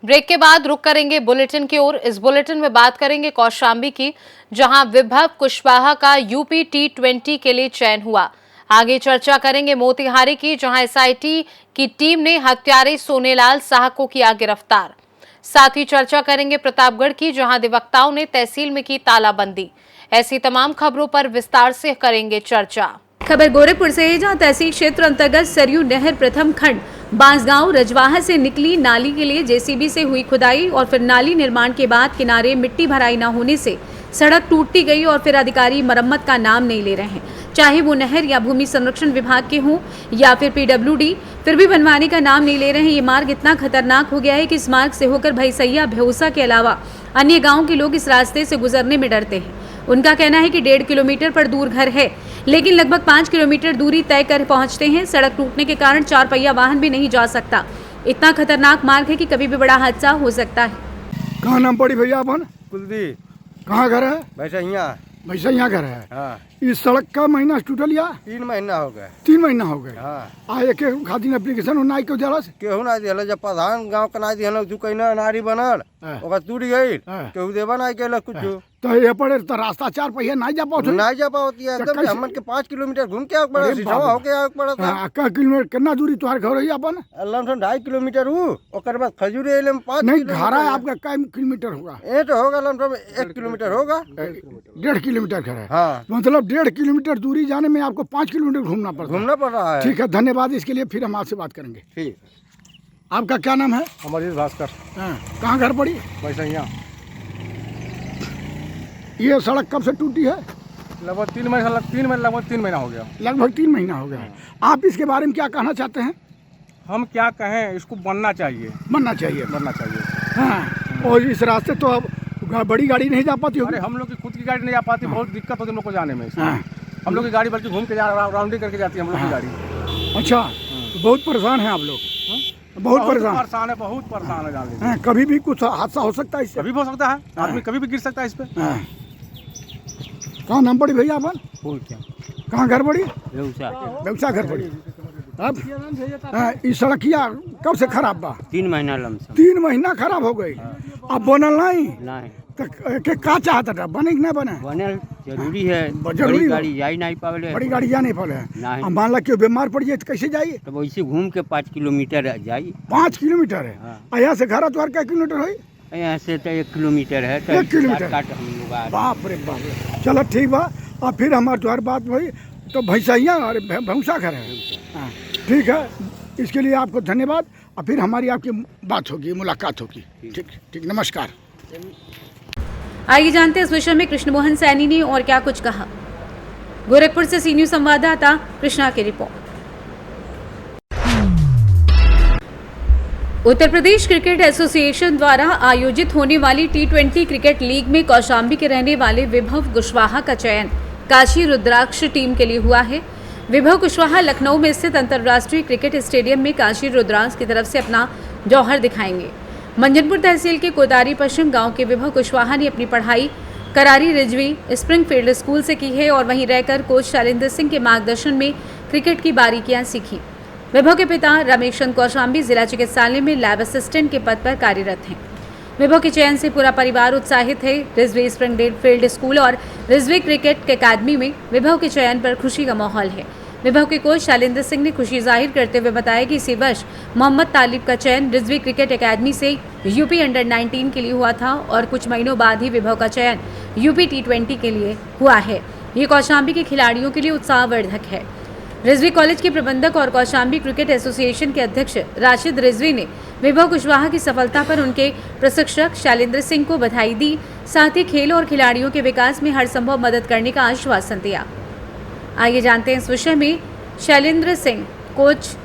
Break के बाद रुक करेंगे बुलेटिन की ओर। इस बुलेटिन में बात करेंगे कौशाम्बी की, जहां विभव कुशवाहा का यूपी T20 के लिए चयन हुआ। आगे चर्चा करेंगे मोतिहारी की, जहां SIT की टीम ने हत्यारे सोनेलाल शाह को किया गिरफ्तार। साथ ही चर्चा करेंगे प्रतापगढ़ की, जहां अधिवक्ताओं ने तहसील में की तालाबंदी। ऐसी तमाम खबरों पर विस्तार से करेंगे चर्चा। खबर गोरखपुर से है, जहां तहसील क्षेत्र अंतर्गत सरयू नहर प्रथम खंड बांसगांव रजवाहा से निकली नाली के लिए JCB से हुई खुदाई और फिर नाली निर्माण के बाद किनारे मिट्टी भराई न होने से सड़क टूटती गई और फिर अधिकारी मरम्मत का नाम नहीं ले रहे हैं, चाहे वो नहर या भूमि संरक्षण विभाग के हों या फिर PWD, फिर भी बनवाने का नाम नहीं ले रहे हैं। ये मार्ग इतना खतरनाक हो गया है कि इस मार्ग से होकर भैसैया भ्योसा के अलावा अन्य गाँव के लोग इस रास्ते से गुजरने में डरते हैं। उनका कहना है कि 1.5 किलोमीटर पर दूर घर है, लेकिन लगभग 5 किलोमीटर दूरी तय कर पहुंचते हैं। सड़क टूटने के कारण 4 पहिया वाहन भी नहीं जा सकता। इतना खतरनाक मार्ग है कि कभी भी बड़ा हादसा हो सकता है। कहाँ नाम पड़ी भैया अपन? कुलदीप। कहाँ घर है? वैसे यहाँ घर है। हाँ। इस सड़क का महीना टूटल या 3 महीना हो गए। 3 महीना हो गए। हाँ। आए के खातिर एप्लीकेशन नाई के जरा से केहू ना दिहल, जब प्रधान गांव का ना दिहल तू कहीं नारी बनल ओकर टूट गई, केहू देवा ना के कुछ। तो ये पड़े तो रास्ता 4 पहिया नहीं जा पाओ, नहीं जा पाती है एकदम। हमन के 5 किलोमीटर घूम के आवे पड़ा, सिधवा होके आवे पड़ा था। का किलोमीटर कितना दूरी तुम्हारे घर है अपन? लमसम 2.5 किलोमीटर हूँ। ओकर बाद खजूरी एले में 5 नहीं घर है आपका कई किलोमीटर होगा? ये तो होगा लमसम 1 किलोमीटर होगा। 1.5 किलोमीटर घर है। हाँ। मतलब 1.5 किलोमीटर दूरी जाने में आपको 5 किलोमीटर घूमना पड़ रहा है। ठीक है, धन्यवाद इसके लिए। फिर हम आपसे बात करेंगे। ठीक। आपका क्या नाम है? अमरजीत भास्कर। कहाँ घर पड़ी? वैसे यहाँ। ये सड़क कब से टूटी है? लगभग 3 महीना लगभग 3 महीना हो गया। लगभग 3 महीना हो गया। आप इसके बारे में क्या कहना चाहते हैं? हम क्या कहें, इसको बनना चाहिए। बनना चाहिए। हाँ। और इस रास्ते तो अब बड़ी गाड़ी नहीं जा पाती होगी? अरे हम लोग की खुद की गाड़ी नहीं जा पाती, बहुत दिक्कत होती है हम लोग को जाने में। हाँ। हम लोग की गाड़ी बल्कि घूम के राउंडिंग करके जाती है हम लोग की गाड़ी। अच्छा। बहुत परेशान है आप लोग? बहुत परेशान है, बहुत परेशान है जाने। कभी भी कुछ हादसा हो सकता है इससे? कभी भी हो सकता है, आदमी कभी भी गिर सकता है इस पे। कहाँ नाम पड़ी भैया अपन? कहाँ घर पड़ी? व्यवसा घर पड़ी। अब इस सड़किया कब से खराब बा? 3 महीना लमसम। 3 महीना खराब हो गई। अब बनल नहीं? तो क्या चाहता था, बने कि नहीं बने? बनल जरूरी है। जरूरी बड़ी गाड़ी जा नहीं पावे। बड़ी गाड़ी जा नहीं पावे। मान ला क्यों बीमार पड़ जाए तो कैसे जाइए? तो वैसे घूम के 5 किलोमीटर जाइए। 5 किलोमीटर है। हाँ। यहाँ से घर तुम्हारे क्या किलोमीटर है? यहाँ से तो 1 किलोमीटर है। 1 किलोमीटर। हम लोग बाप रे बाप। चलो ठीक बा। और फिर हमारे तुम्हारी बात हुई तो भैंसैया और भैंसा घर है। हाँ ठीक है, इसके लिए आपको धन्यवाद। और फिर हमारी आपकी बात होगी, मुलाकात होगी। ठीक ठीक, नमस्कार। आइए जानते हैं इस विषय में कृष्ण मोहन सैनी ने और क्या कुछ कहा। गोरखपुर से सी न्यूज़ संवाददाता कृष्णा की report. Uttar Pradesh cricket association द्वारा आयोजित होने वाली T20 क्रिकेट लीग में कौशाम्बी के रहने वाले विभव कुशवाहा का चयन काशी रुद्राक्ष टीम के लिए हुआ है। विभव कुशवाहा लखनऊ में स्थित अंतर्राष्ट्रीय क्रिकेट स्टेडियम में काशी रुद्राक्ष की तरफ से अपना जौहर दिखाएंगे। मंजनपुर तहसील के कोतारी पश्चिम गांव के विभव कुशवाहा ने अपनी पढ़ाई करारी रिजवी स्प्रिंगफील्ड स्कूल से की है और वहीं रहकर कोच शैलेंद्र सिंह के मार्गदर्शन में क्रिकेट की बारीकियां सीखी। विभव के पिता रमेश चंद कौशाम्बी जिला चिकित्सालय में लैब असिस्टेंट के पद पर कार्यरत हैं। विभव के चयन से पूरा परिवार उत्साहित है। रिजवी स्प्रिंगफील्ड स्कूल और रिजवी क्रिकेट अकेडमी में विभव के चयन पर खुशी का माहौल है। विभव के कोच शैलेंद्र सिंह ने खुशी जाहिर करते हुए बताया कि इसी वर्ष मोहम्मद तालिब का चयन रिजवी क्रिकेट अकेडमी से यूपी अंडर 19 के लिए हुआ था और कुछ महीनों बाद ही विभव का चयन यूपी T20 के लिए हुआ है। ये कौशाम्बी के खिलाड़ियों के लिए उत्साहवर्धक है। रिजवी कॉलेज के प्रबंधक और कौशाम्बी क्रिकेट एसोसिएशन के अध्यक्ष राशिद रिजवी ने विभव कुशवाहा की सफलता पर उनके प्रशिक्षक शैलेंद्र सिंह को बधाई दी। साथ ही खेल और खिलाड़ियों के विकास में हर संभव मदद करने का आश्वासन दिया। आइए जानते हैं इस विषय में शैलेंद्र सिंह कोच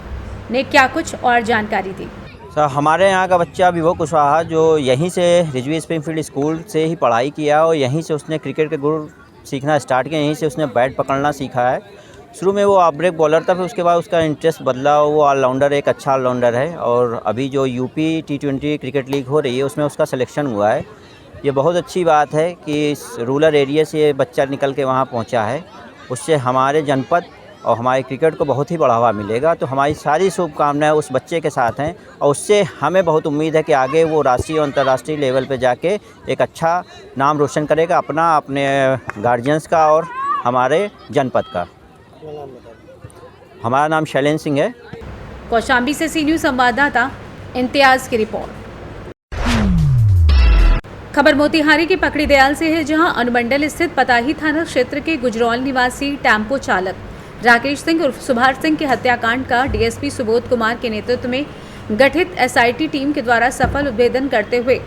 ने क्या कुछ और जानकारी दी। सर, हमारे यहाँ का बच्चा विभव कुशवाहा जो यहीं से रिजवी स्प्रिंगफील्ड स्कूल से ही पढ़ाई किया और यहीं से उसने क्रिकेट के गुर सीखना स्टार्ट किया। यहीं से उसने बैट पकड़ना सीखा है। शुरू में वो ऑफ ब्रेक बॉलर था, फिर उसके बाद उसका इंटरेस्ट बदला। वो ऑलराउंडर, एक अच्छा ऑलराउंडर है और अभी जो यूपी T20 क्रिकेट लीग हो रही है उसमें उसका सिलेक्शन हुआ है। ये बहुत अच्छी बात है कि इस रूरल एरिया से बच्चा निकल के वहाँ पहुँचा है। उससे हमारे जनपद और हमारे क्रिकेट को बहुत ही बढ़ावा मिलेगा। तो हमारी सारी शुभकामनाएं उस बच्चे के साथ हैं और उससे हमें बहुत उम्मीद है कि आगे वो राष्ट्रीय और अंतर्राष्ट्रीय लेवल पे जाके एक अच्छा नाम रोशन करेगा अपना, अपने गार्जियंस का और हमारे जनपद का। हमारा नाम शैलेंद्र सिंह है। कौशाम्बी से सी न्यूज़ संवाददाता इम्तियाज की रिपोर्ट। खबर मोतिहारी के पकड़ी दयाल से है, जहां अनुमंडल स्थित पताही थाना क्षेत्र के गुजरौल निवासी टेम्पो चालक राकेश सिंह उर्फ सुभाष सिंह के हत्याकांड का डीएसपी सुबोध कुमार के नेतृत्व में गठित एसआईटी टीम के द्वारा सफल उद्भेदन करते हुए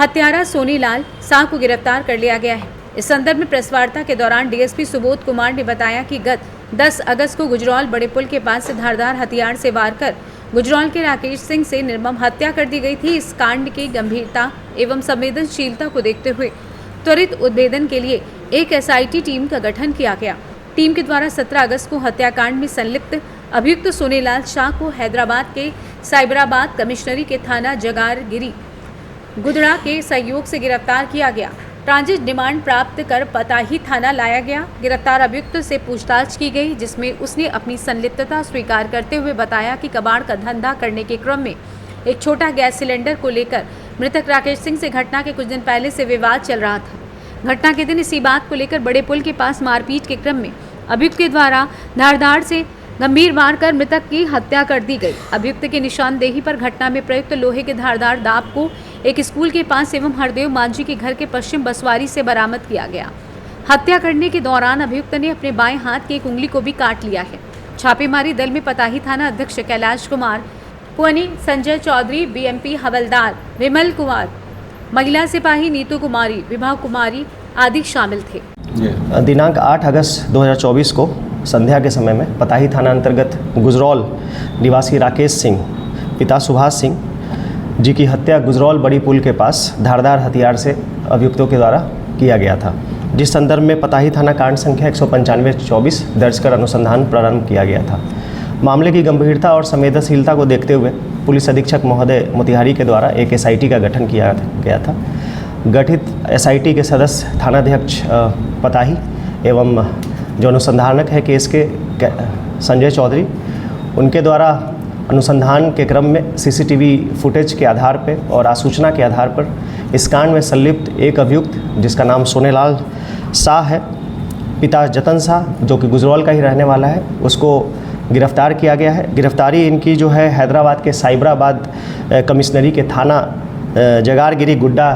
हत्यारा सोनीलाल शाह को गिरफ्तार कर लिया गया है। इस संदर्भ में प्रेस वार्ता के दौरान डीएसपी सुबोध कुमार ने बताया कि गत 10 अगस्त को गुजरौल बड़े पुल के पास से धारदार हथियार से वार कर गुजरौल के राकेश सिंह से निर्मम हत्या कर दी गई थी। इस कांड की गंभीरता एवं संवेदनशीलता को देखते हुए त्वरित उद्भेदन के लिए एक एसआईटी टीम का गठन किया गया। टीम के द्वारा 17 अगस्त को हत्याकांड में संलिप्त अभियुक्त सोनीलाल शाह को हैदराबाद के साइबराबाद कमिश्नरी के थाना जगारगिरी गुदड़ा के सहयोग से गिरफ्तार किया गया। ट्रांजिट डिमांड प्राप्त कर पताही थाना लाया गया। गिरफ्तार अभियुक्त से पूछताछ की गई, जिसमें उसने अपनी संलिप्तता स्वीकार करते हुए बताया कि कबाड़ का धंधा करने के क्रम में एक छोटा गैस सिलेंडर को लेकर मृतक राकेश सिंह से घटना के कुछ दिन पहले से विवाद चल रहा था। घटना के दिन इसी बात को लेकर बड़े पुल के पास मारपीट के क्रम में अभियुक्त के द्वारा धारदार से गंभीर वार कर मृतक की हत्या कर दी गई। अभियुक्त की निशानदेही पर घटना में प्रयुक्त लोहे के धारदार दाब को एक स्कूल के पास एवं हरदेव मांझी के घर के पश्चिम बसवारी से बरामद किया गया। हत्या करने के दौरान अभियुक्त ने अपने बाएं हाथ की एक उंगली को भी काट लिया है। छापेमारी दल में पताही थाना अध्यक्ष कैलाश कुमार, पुअनी संजय चौधरी, बीएमपी हवलदार विमल कुमार, महिला सिपाही नीतू कुमारी, विभा कुमारी आदि शामिल थे। दिनांक 8 अगस्त 2024 को संध्या के समय में पताही थाना अंतर्गत गुजरौल निवासी राकेश सिंह पिता सुभाष सिंह जी की हत्या गुजरौल बड़ी पुल के पास धारदार हथियार से अभियुक्तों के द्वारा किया गया था, जिस संदर्भ में पताही थाना कांड संख्या 195/24 दर्ज कर अनुसंधान प्रारंभ किया गया था। मामले की गंभीरता और संवेदनशीलता को देखते हुए पुलिस अधीक्षक महोदय मोतिहारी के द्वारा एक एसआईटी का गठन किया गया था। गठित एसआईटी के सदस्य थानाध्यक्ष पताही एवं जो अनुसंधानक है केस के संजय चौधरी, उनके द्वारा अनुसंधान के क्रम में सीसीटीवी फुटेज के आधार पर और आसूचना के आधार पर इस कांड में संलिप्त एक अभियुक्त जिसका नाम सोनीलाल शाह है, पिता जतन शाह, जो कि गुजरौल का ही रहने वाला है, उसको गिरफ्तार किया गया है। गिरफ्तारी इनकी जो है हैदराबाद के साइबराबाद कमिश्नरी के थाना जगारगिरी गुड्डा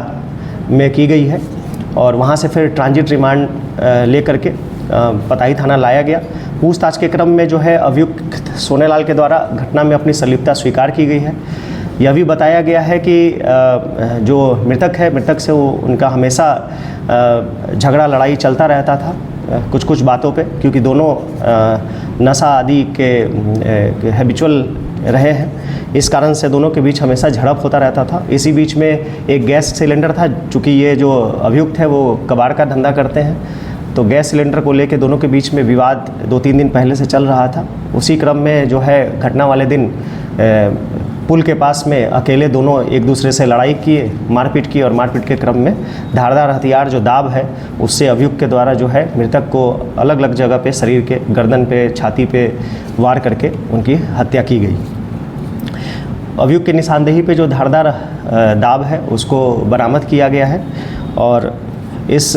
में की गई है और वहाँ से फिर ट्रांजिट रिमांड लेकर के पताही थाना लाया गया। पूछताछ के क्रम में जो है अभियुक्त सोनीलाल के द्वारा घटना में अपनी संलिप्तता स्वीकार की गई है। यह भी बताया गया है कि जो मृतक से वो उनका हमेशा झगड़ा लड़ाई चलता रहता था कुछ बातों पे, क्योंकि दोनों नशा आदि के हैबिचुअल रहे हैं। इस कारण से दोनों के बीच हमेशा झड़प होता रहता था। इसी बीच में एक गैस सिलेंडर था, चूँकि ये जो अभियुक्त है वो कबाड़ का धंधा करते हैं, तो गैस सिलेंडर को लेकर दोनों के बीच में विवाद 2-3 दिन पहले से चल रहा था। उसी क्रम में जो है घटना वाले दिन पुल के पास में अकेले दोनों एक दूसरे से लड़ाई किए, मारपीट की और मारपीट के क्रम में धारदार हथियार जो दाब है उससे अभियुक्त के द्वारा जो है मृतक को अलग अलग जगह पे शरीर के गर्दन पे, छाती पे वार करके उनकी हत्या की गई। अभियुक्त की निशानदेही पे जो धारदार दाब है उसको बरामद किया गया है और इस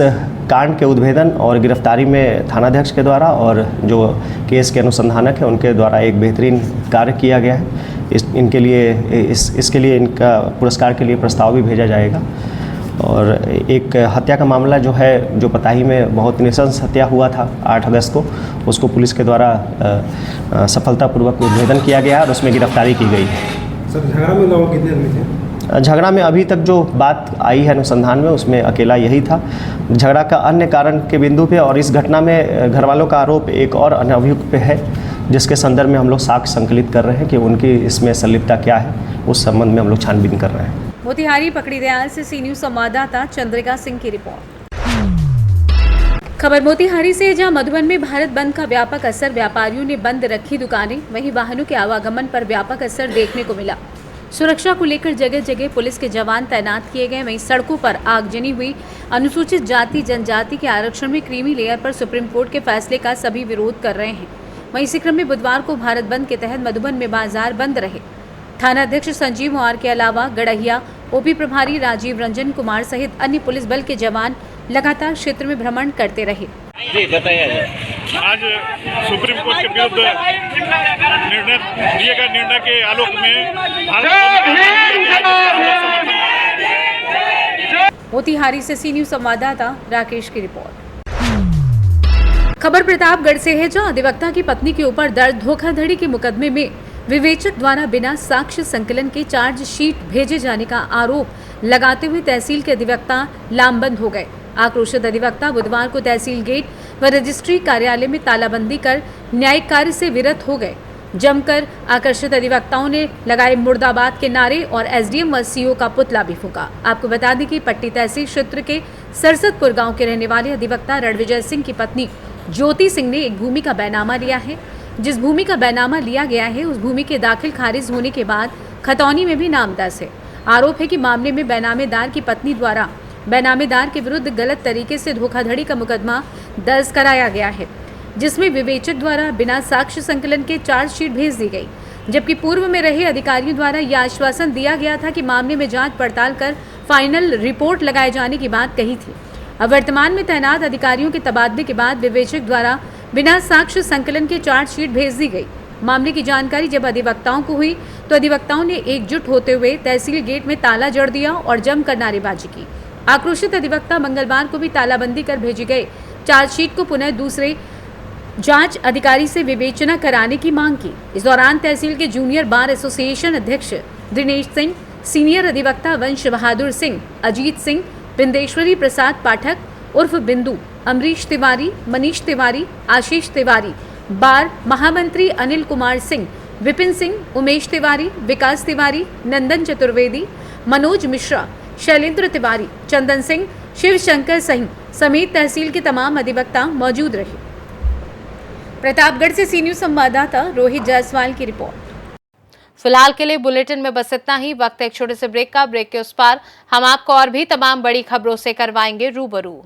कांड के उद्भेदन और गिरफ्तारी में थानाध्यक्ष के द्वारा और जो केस के अनुसंधानक हैं उनके द्वारा एक बेहतरीन कार्य किया गया है। इनके लिए इसके लिए इनका पुरस्कार के लिए प्रस्ताव भी भेजा जाएगा। और एक हत्या का मामला जो है, जो पताही में बहुत नृशंस हत्या हुआ था 8 अगस्त को, उसको पुलिस के द्वारा सफलतापूर्वक उद्भेदन किया गया और उसमें गिरफ्तारी की गई है। सर, झगड़ा में लोग कितने आदमी थे? झगड़ा में अभी तक जो बात आई है अनुसंधान में उसमें अकेला यही था। झगड़ा का अन्य कारण के बिंदु पे और इस घटना में घर वालों का आरोप एक और अन्य अभियुक्त पे है, जिसके संदर्भ में हम लोग साक्ष्य संकलित कर रहे हैं कि उनकी इसमें संलिप्तता क्या है, उस संबंध में हम लोग छानबीन कर रहे हैं। मोतिहारी पकड़ी दयाल से सी न्यूज़ संवाददाता चंद्रिका सिंह की रिपोर्ट। खबर मोतिहारी से, जहां मधुबन में भारत बंद का व्यापक असर, व्यापारियों ने बंद रखी दुकानें, वहीं वाहनों के आवागमन पर व्यापक असर देखने को मिला। सुरक्षा को लेकर जगह जगह पुलिस के जवान तैनात किए गए। वहीं सड़कों पर आगजनी हुई। अनुसूचित जाति जनजाति के आरक्षण में क्रीमी लेयर पर सुप्रीम कोर्ट के फैसले का सभी विरोध कर रहे हैं। वहीं इसी क्रम में बुधवार को भारत बंद के तहत मधुबन में बाजार बंद रहे। थाना अध्यक्ष संजीव मोहर के अलावा गड़हिया ओपी प्रभारी राजीव रंजन कुमार सहित अन्य पुलिस बल के जवान लगातार क्षेत्र में भ्रमण करते रहे। आज सुप्रीम कोर्ट के विरुद्ध दिए गए निर्णय के आलोक में मोतिहारी से सी न्यूज संवाददाता राकेश की रिपोर्ट। खबर प्रतापगढ़ से है, जहां अधिवक्ता की पत्नी के ऊपर दर्ज धोखाधड़ी के मुकदमे में विवेचक द्वारा बिना साक्ष्य संकलन के चार्जशीट भेजे जाने का आरोप लगाते हुए तहसील के अधिवक्ता लामबंद हो गए। आक्रोशित अधिवक्ता बुधवार को तहसील गेट व रजिस्ट्री कार्यालय में तालाबंदी कर न्यायिक कार्य से विरत हो गए। जमकर आकर्षित अधिवक्ताओं ने लगाए मुर्दाबाद के नारे और एसडीएम व सीओ का पुतला भी फूंका। आपको बता दें कि पट्टी तहसील क्षेत्र के सरसतपुर गांव के रहने वाले अधिवक्ता रणविजय सिंह की पत्नी ज्योति सिंह ने एक भूमि का बैनामा लिया है। जिस भूमि का बैनामा लिया गया है उस भूमि के दाखिल खारिज होने के बाद खतौनी में भी नाम दर्ज है। आरोप है कि मामले में बैनामेदार की पत्नी द्वारा बैनामेदार के विरुद्ध गलत तरीके से धोखाधड़ी का मुकदमा दर्ज कराया गया है, जिसमें विवेचक द्वारा बिना साक्ष्य संकलन के चार्जशीट भेज दी गई, जबकि पूर्व में रहे अधिकारियों द्वारा यह आश्वासन दिया गया था कि मामले में जांच पड़ताल कर फाइनल रिपोर्ट लगाए जाने की बात कही थी। अब वर्तमान में तैनात अधिकारियों के तबादले के बाद विवेचक द्वारा बिना साक्ष्य संकलन के चार्जशीट भेज दी गई। मामले की जानकारी जब अधिवक्ताओं को हुई तो अधिवक्ताओं ने एकजुट होते हुए तहसील गेट में ताला जड़ दिया और जमकर नारेबाजी की। आक्रोशित अधिवक्ता मंगलवार को भी तालाबंदी कर भेजे गए चार्जशीट को पुनः दूसरे जांच अधिकारी से विवेचना कराने की मांग की। इस दौरान तहसील के जूनियर बार एसोसिएशन अध्यक्ष दिनेश सिंह, सीनियर अधिवक्ता वंश बहादुर सिंह, अजीत सिंह, बिंदेश्वरी प्रसाद पाठक उर्फ बिंदु, अमरीश तिवारी, मनीष तिवारी, आशीष तिवारी, बार महामंत्री अनिल कुमार सिंह, विपिन सिंह, उमेश तिवारी, विकास तिवारी, नंदन चतुर्वेदी, मनोज मिश्रा, शैलेंद्र तिवारी, चंदन सिंह, शिव शंकर सिंह समेत तहसील के तमाम अधिवक्ता मौजूद रहे। प्रतापगढ़ से सी न्यूज संवाददाता रोहित जायसवाल की रिपोर्ट। फिलहाल के लिए बुलेटिन में बस इतना ही। वक्त एक छोटे से ब्रेक का। ब्रेक के उस पार हम आपको और भी तमाम बड़ी खबरों से करवाएंगे रूबरू।